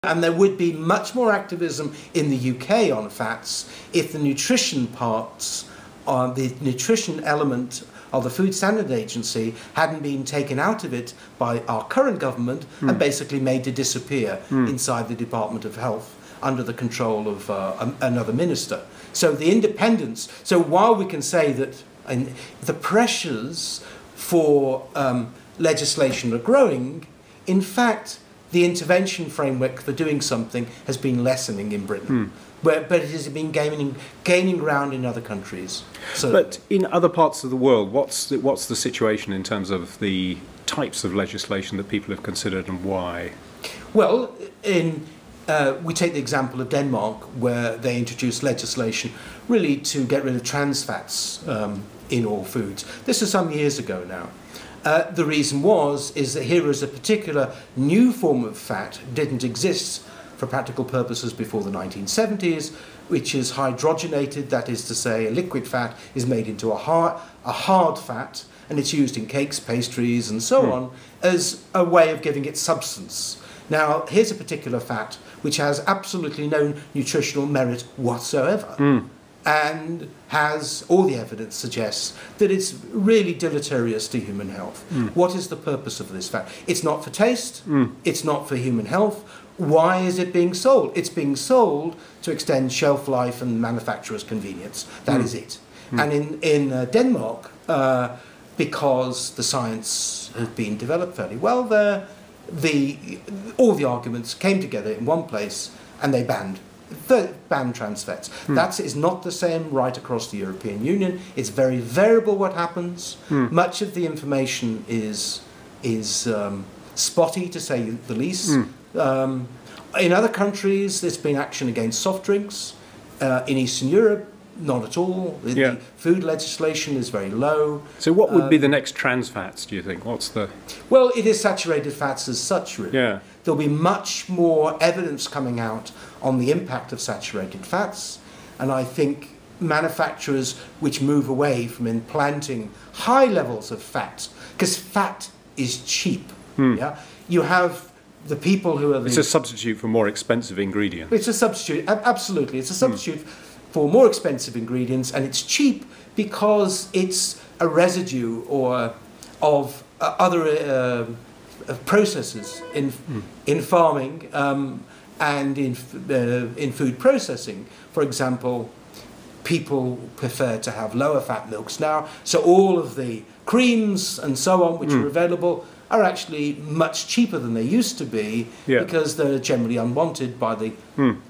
And there would be much more activism in the UK on fats if the nutrition parts, the nutrition element of the Food Standard Agency hadn't been taken out of it by our current government and basically made to disappear inside the Department of Health under the control of another minister. So the independence, so while we can say that the pressures for legislation are growing, in fact, the intervention framework for doing something has been lessening in Britain, but it has been gaining ground in other countries. So, but in other parts of the world, what's the situation in terms of the types of legislation that people have considered and why? Well, we take the example of Denmark, where they introduced legislation really to get rid of trans fats in all foods. This is some years ago now. The reason is that here is a particular new form of fat, didn't exist for practical purposes before the 1970s, which is hydrogenated, that is to say a liquid fat is made into a hard fat, and it's used in cakes, pastries and so on as a way of giving it substance. Now, here's a particular fat which has absolutely no nutritional merit whatsoever. And has, all the evidence suggests, that it's really deleterious to human health. What is the purpose of this fat? It's not for taste, it's not for human health. Why is it being sold? It's being sold to extend shelf life and manufacturer's convenience. That is it. And in Denmark, because the science has been developed fairly well there, all the arguments came together in one place and they banned trans fats. That is not the same right across the European Union. It's very variable what happens. Much of the information is spotty, to say the least. In other countries, there's been action against soft drinks. In Eastern Europe, not at all. The food legislation is very low. So what would be the next trans fats, do you think? Well, it is saturated fats as such, really. Yeah. There'll be much more evidence coming out on the impact of saturated fats, and I think manufacturers which move away from implanting high levels of fat, because fat is cheap. You have the people who are... It's a substitute for more expensive ingredients. It's a substitute, absolutely. It's a substitute for more expensive ingredients, and it's cheap because it's a residue of other processes in farming and in food processing. For example, people prefer to have lower fat milks now, so all of the creams and so on which are available are actually much cheaper than they used to be because they're generally unwanted by the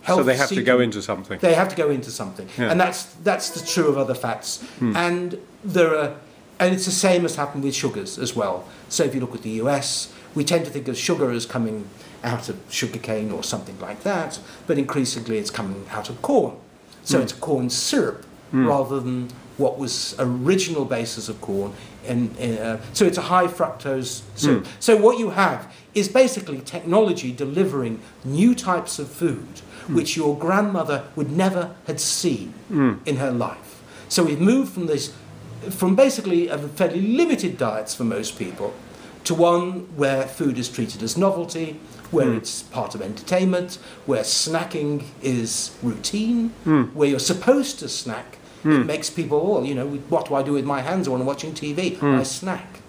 health. So they have to go into something. They have to go into something, and that's the true of other fats. And it's the same as happened with sugars as well. So if you look at the US, we tend to think of sugar as coming out of sugarcane or something like that, but increasingly it's coming out of corn. So it's corn syrup rather than what was original basis of corn. So it's a high fructose syrup. So what you have is basically technology delivering new types of food which your grandmother would never had seen in her life. So we've moved from basically a fairly limited diets for most people to one where food is treated as novelty, where it's part of entertainment, where snacking is routine, where you're supposed to snack. It makes people, what do I do with my hands when I'm watching TV? I snack,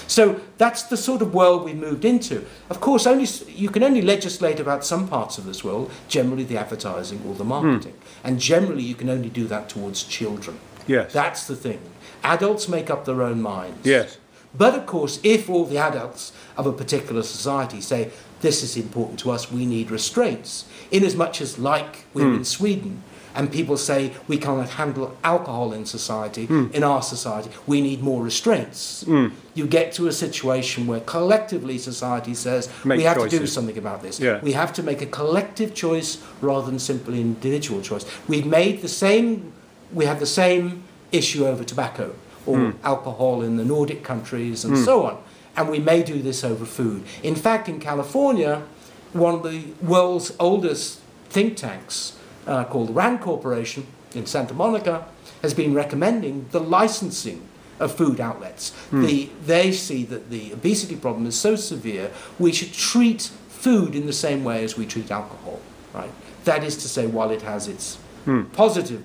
So that's the sort of world we moved into. Of course, you can only legislate about some parts of this world, generally the advertising or the marketing. And generally you can only do that towards children. Yes. That's the thing. Adults make up their own minds. Yes. But of course, if all the adults of a particular society say, this is important to us, we need restraints, inasmuch as like we're in Sweden, and people say we cannot handle alcohol in society, in our society, we need more restraints. You get to a situation where collectively society says, we have to do something about this. Yeah. We have to make a collective choice rather than simply an individual choice. We have the same issue over tobacco or alcohol in the Nordic countries and so on. And we may do this over food. In fact, in California, one of the world's oldest think tanks, called the RAND Corporation in Santa Monica, has been recommending the licensing of food outlets. They see that the obesity problem is so severe, we should treat food in the same way as we treat alcohol, right? That is to say, while it has its positive,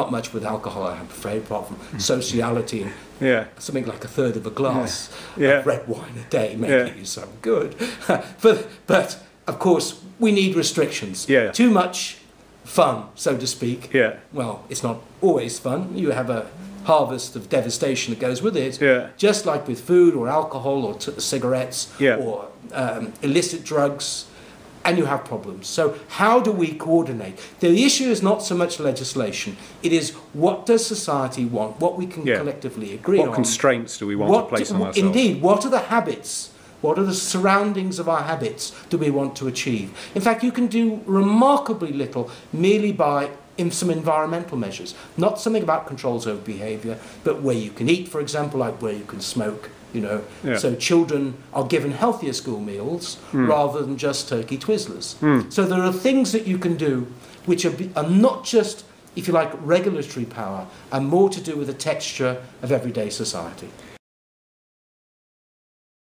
not much with alcohol, I'm afraid, apart from sociality and something like a third of a glass of red wine a day making you so good. but of course, we need restrictions. Too much fun, so to speak. Well, it's not always fun. You have a harvest of devastation that goes with it, just like with food or alcohol or cigarettes or illicit drugs, and you have problems. So how do we coordinate? The issue is not so much legislation, it is what does society want, what we can collectively agree on. What constraints do we want to place on ourselves? Indeed, what are the habits? What are the surroundings of our habits do we want to achieve? In fact, you can do remarkably little merely by some environmental measures. Not something about controls over behaviour, but where you can eat, for example, like where you can smoke, you know. So children are given healthier school meals rather than just turkey Twizzlers. So there are things that you can do which are not just, if you like, regulatory power, and more to do with the texture of everyday society.